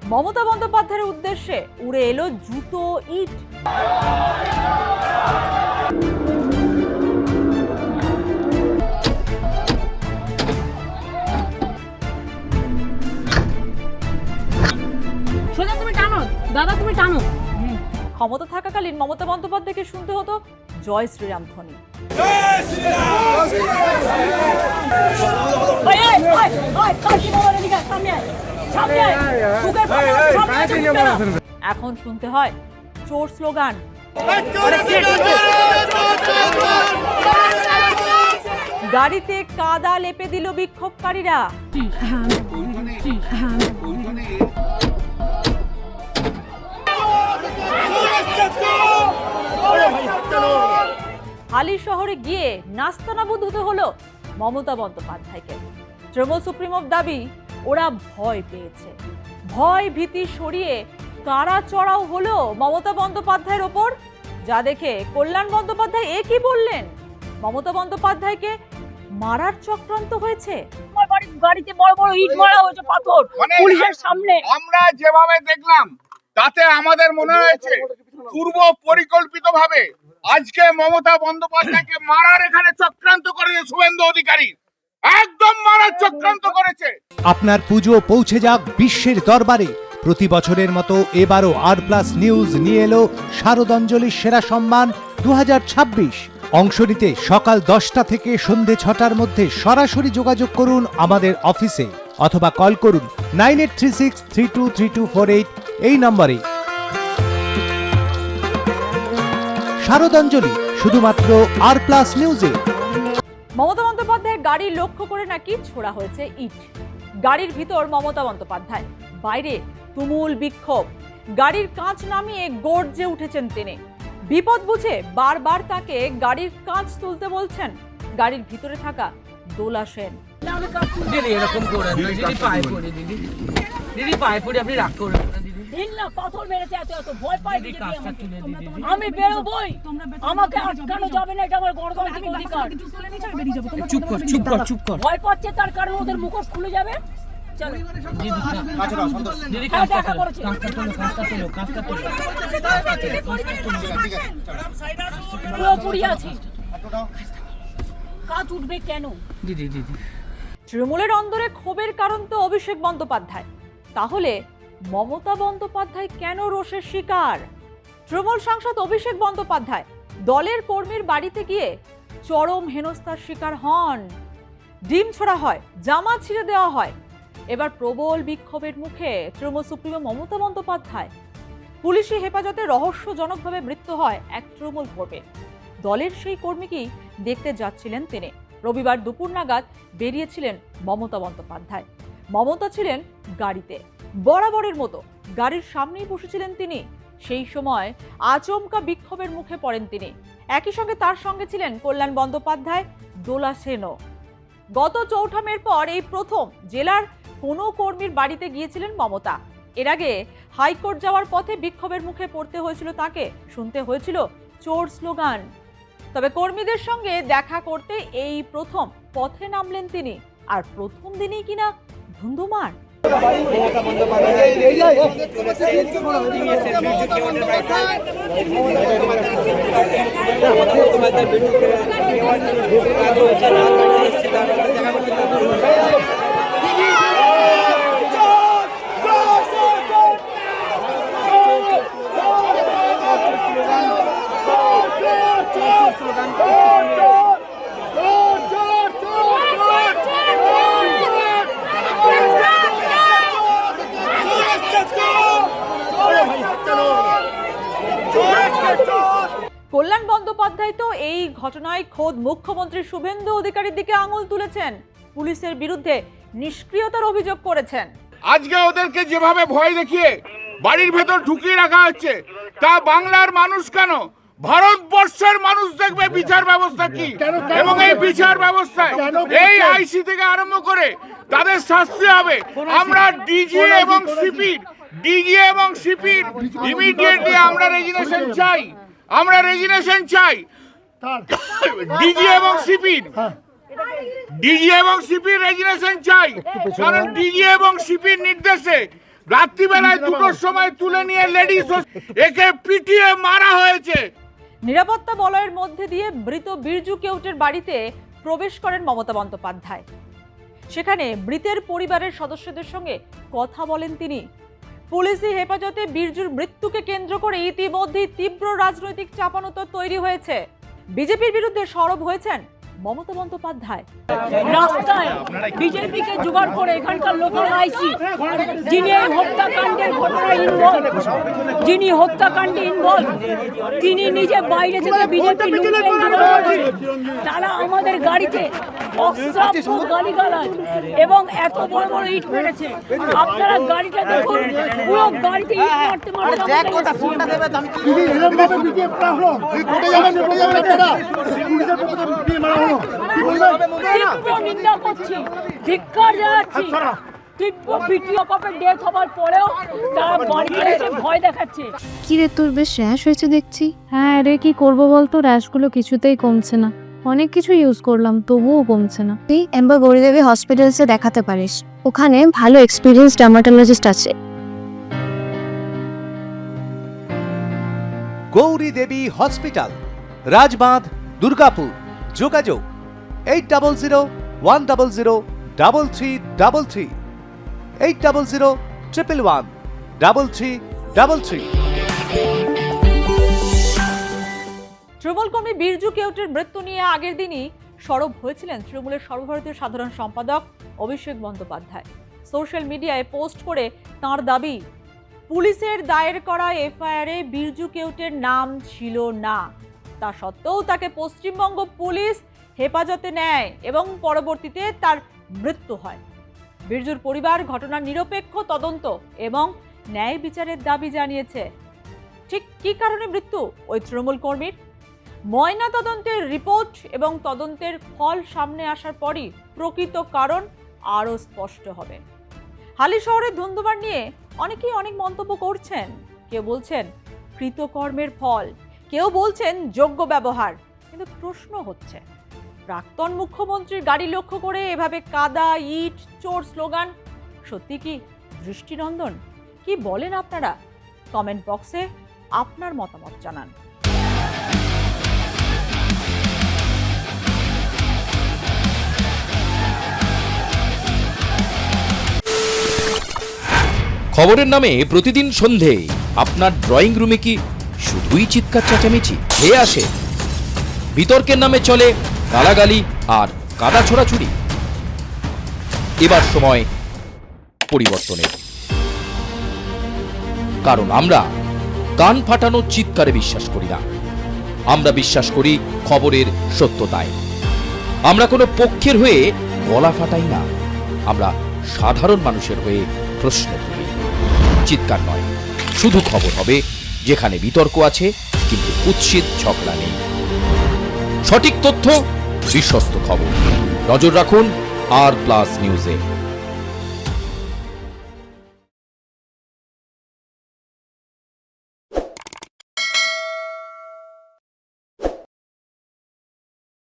মমতা বন্দ্যোপাধ্যায়ের উদ্দেশ্যে উড়ে এলো জুতো ইট। সোজা তুমি টানো দাদা, তুমি টানো। ক্ষমতা থাকাকালীন মমতা বন্দ্যোপাধ্যায়কে শুনতে হতো জয় শ্রীরাম ধ্বনি। এখন শুনতে হয় চোর স্লোগান। গাড়িতে কাদা লেপে দিল বিক্ষোভকারীরা। হালি শহরে গিয়ে নাস্তানাবুদ হতে হলো মমতা বন্দ্যোপাধ্যায়কে। তৃণমূল সুপ্রিমোর দাবি, ওরা ভয় পেয়েছে। ভয় ভীতি সরিয়ে কারা চড়াও হলো মমতা বন্দ্যোপাধ্যায়ের ওপর। যা দেখে কল্যাণ বন্দ্যোপাধ্যায় কি বললেন, মমতা বন্দ্যোপাধ্যায়কে মারার চক্রান্ত হয়েছে। গাড়িতে বড় বড় ইট মারা হয়েছে, পাথর পুলিশের সামনে। আমরা যেভাবে দেখলাম তাতে আমাদের মনে হয়েছে পূর্ব পরিকল্পিতভাবে আজকে মমতা বন্দ্যোপাধ্যায়কে মারার এখানে চক্রান্ত করেছে শুভেন্দু অধিকারী, একদম মারার চক্রান্ত করেছে। আপনার পুজো পৌঁছে যাক বিশ্বের দরবারে। প্রতি বছরের মতো এবারও আর+ নিউজ নিয়ে এলো শারদাঞ্জলির সেরা সম্মান 2026। অংশ নিতে সকাল 10টা থেকে সন্ধে 6টার মধ্যে সরাসরি যোগাযোগ করুন আমাদের অফিসে অথবা কল করুন 9836323248 এই নম্বরে। শারদাঞ্জলি শুধুমাত্র আর+ নিউজে। মমতা বন্দ্যোপাধ্যায়ের গাড়ি লক্ষ্য করে নাকি ছোড়া হয়েছে ইট। গাড়ির ভিতর মমতা বন্দ্যোপাধ্যায়, বাইরে তুমুল বিক্ষোভ। গাড়ির কাঁচ নামিয়ে গর্জে উঠেছেন তিনি। বিপদ বুঝে বারবার তাকে গাড়ির কাঁচ তুলতে বলছেন গাড়ির ভিতরে থাকা দোলা সেন। দিদি এরকম করে দিদি পায়ে পড়ে, দিদি পায়ে পড়ে, আপনি রাগ করবেন না দিদি। পাথর মেরেছে, এত ভয় পাই দিদি। কাজটা তুলে দিদি। আমি বেরোবই, আমাকে আটকানো যাবে না, এটা আমার গণতান্ত্রিক অধিকার। চুপ কর, চুপ কর, চুপ কর। ভয় পাচ্ছে তার কারণ ওদের মুখোশ খুলে যাবে। চলো দিদি কাজটা তোলো, কাজটা তোলো, কাজটা তোলো, কাজটা তোলো। পুরোপুরি আছি, কাজ উঠবে কেন? দিদি দিদি তৃণমূলের অন্দরে ক্ষোভের কারণ তো অভিষেক বন্দ্যোপাধ্যায়। তাহলে মমতা বন্দ্যোপাধ্যায় কেন রোষের শিকার? তৃণমূল সাংসদ অভিষেক বন্দ্যোপাধ্যায় দলের কর্মীর বাড়িতে গিয়ে চরম হেনস্থার শিকার হন। ডিম ছোড়া হয়, জামা ছিঁড়ে দেওয়া হয়। এবার প্রবল বিক্ষোভের মুখে তৃণমূল সুপ্রিমো মমতা বন্দ্যোপাধ্যায়। পুলিশি হেফাজতে রহস্যজনকভাবে মৃত্যু হয় এক তৃণমূল কর্মীর। দলের সেই কর্মীকেই দেখতে যাচ্ছিলেন তিনি। রবিবার দুপুর নাগাদ বেরিয়েছিলেন মমতা বন্দ্যোপাধ্যায়। মমতা ছিলেন গাড়িতে, বরাবরের মতো গাড়ির সামনেই বসেছিলেন তিনি। সেই সময় আচমকা বিক্ষোভের মুখে পড়েন তিনি। একই সঙ্গে তার সঙ্গে ছিলেন কল্যাণ বন্দ্যোপাধ্যায়, দোলা সেনও। গত 4 মের পর এই প্রথম জেলার কোনো কর্মীর বাড়িতে গিয়েছিলেন মমতা। এর আগে হাইকোর্ট যাওয়ার পথে বিক্ষোভের মুখে পড়তে হয়েছিল তাকে, শুনতে হয়েছিল চোর স্লোগান। তবে কর্মীদের সঙ্গে দেখা করতে এই প্রথম পথে নামলেন তিনি। আর প্রথম দিনেই কিনা ধুন্ধুমার। কল্যাণ বন্দ্যোপাধ্যায় তো এই ঘটনায় খোদ মুখ্যমন্ত্রী শুভেন্দু অধিকারীর দিকে আঙুল তুলেছেন, পুলিশের বিরুদ্ধে নিষ্ক্রিয়তার অভিযোগ করেছেন। আজকে ওদেরকে যেভাবে ভয় দেখিয়ে বাড়ির ভেতর ঢুকিয়ে রাখা হচ্ছে, তা বাংলার মানুষ কেন, ভারতবর্ষের মানুষ দেখবে বিচার ব্যবস্থা কি। এবং এই বিচার ব্যবস্থায় এই আইসি থেকে আরম্ভ করে তাদের শাস্তি হবে। আমরা ডিজি এবং সিপির ইমিডিয়েটলি আমরা রেজিগনেশন চাই। ডিজি এবং সিপির রেজিগনেশন চাই। কারণ ডিজি এবং সিপির নির্দেশে রাত্রিবেলায় 2টোর সময় তুলে নিয়ে লেডিস একে পিটিয়ে মারা হয়েছে। নিরাপত্তা বলয়ের মধ্যে দিয়ে মৃত বীরজু কেউটের বাড়িতে প্রবেশ করেন মমতা বন্দ্যোপাধ্যায়। সেখানে মৃতের পরিবারের সদস্যদের সঙ্গে কথা বলেন তিনি। পুলিশি হেফাজতে বীরজুর মৃত্যুকে কেন্দ্র করে ইতিমধ্যেই তীব্র রাজনৈতিক চাপানোতর তৈরি হয়েছে। বিজেপির বিরুদ্ধে সরব হয়েছেন মমতা বন্দ্যোপাধ্যায়। রাস্তায় বিজেপিকে জোগাড় করে এখানকার লোকাল আইসি যিনি এই হত্যাকাণ্ডের ঘটনায় ইনভলভ, যিনি হত্যাকাণ্ডে ইনভলভ, তিনি নিজে বাইরে থেকে বিজেপি তারা আমাদের গাড়িতে অশ্রাব্য গালিগালাজ এবং এত বড় বড় ইট মেরেছে। আপনারা গাড়িটা দেখুন, পুরো গাড়িতে ইট মারতে মারতে তীব্র নিন্দা করছি, ধিক্কার জানাচ্ছি। তীব্র ভিডিও কপে ডেথ হবার পরেও তারা বাড়িতে এসে ভয় দেখাচ্ছে। কি রে, তোর বেশ র্যাশ হয়েছে দেখছি। হ্যাঁ রে, কি করবো বলতো, র্যাশগুলো কিছুতেই কমছে না। অনেক কিছু ইউজ করলাম তবুও কমছে না। তুই এম্বার গৌরীদেবী হসপিটালসে দেখাতে পারিস, ওখানে ভালো এক্সপিরিয়েন্স ডার্মাটোলজিস্ট আছে। গৌরী দেবী হসপিটাল, রাজবাঁধ, দুর্গাপুর। যোগাযোগ 8001003333, 8001113333। তৃণমূল কর্মী বীরজু কেউটের মৃত্যু নিয়ে আগের দিনই সরব হয়েছিলেন তৃণমূলের সর্বভারতীয় সাধারণ সম্পাদক অভিষেক বন্দ্যোপাধ্যায়। সোশ্যাল মিডিয়ায় পোস্ট করে তাঁর দাবি, পুলিশের দায়ের করা এফআইআরে বীরজু কেউটের নাম ছিল না, তা সত্ত্বেও তাকে পশ্চিমবঙ্গ পুলিশ হেফাজতে নেয় এবং পরবর্তীতে তার মৃত্যু হয়। বীরজুর পরিবার ঘটনার নিরপেক্ষ তদন্ত এবং ন্যায় বিচারের দাবি জানিয়েছে। ঠিক কী কারণে মৃত্যু ওই তৃণমূল কর্মীর, ময়না তদন্তের রিপোর্ট এবং তদন্তের ফল সামনে আসার পরই প্রকৃত কারণ আরও স্পষ্ট হবে। হালিশহরের ধুন্ধুমার নিয়ে অনেকেই অনেক মন্তব্য করছেন। কেউ বলছেন কৃতকর্মের ফল, কেউ বলছেন যোগ্য ব্যবহার। কিন্তু প্রশ্ন হচ্ছে, প্রাক্তন মুখ্যমন্ত্রীর গাড়ি লক্ষ্য করে এভাবে কাদা, ইট, চোর স্লোগান সত্যি কি দৃষ্টিনন্দন? কি বলেন আপনারা? কমেন্ট বক্সে আপনার মতামত জানান। খবরের নামে প্রতিদিন সন্ধে আপনার ড্রয়িং রুমে কি শুধুই চিৎকার চেঁচামেচি খেয়ে আসে? বিতর্কের নামে চলে গালাগালি আর কাদা ছোড়াছুড়ি। এবার সময় পরিবর্তনের, কারণ আমরা কান ফাটানো চিৎকারে বিশ্বাস করি না। আমরা বিশ্বাস করি খবরের সত্যতায়। আমরা কোনো পক্ষের হয়ে গলা ফাটাই না, আমরা সাধারণ মানুষের হয়ে প্রশ্ন তুলি। চিৎকার নয়, শুধু খবর হবে যেখানে বিতর্ক আছে কিন্তু কুৎসিত ঝগড়া নেই। সঠিক তথ্য, বিশ্বস্ত খবর। নজর রাখুন আর প্লাস নিউজে।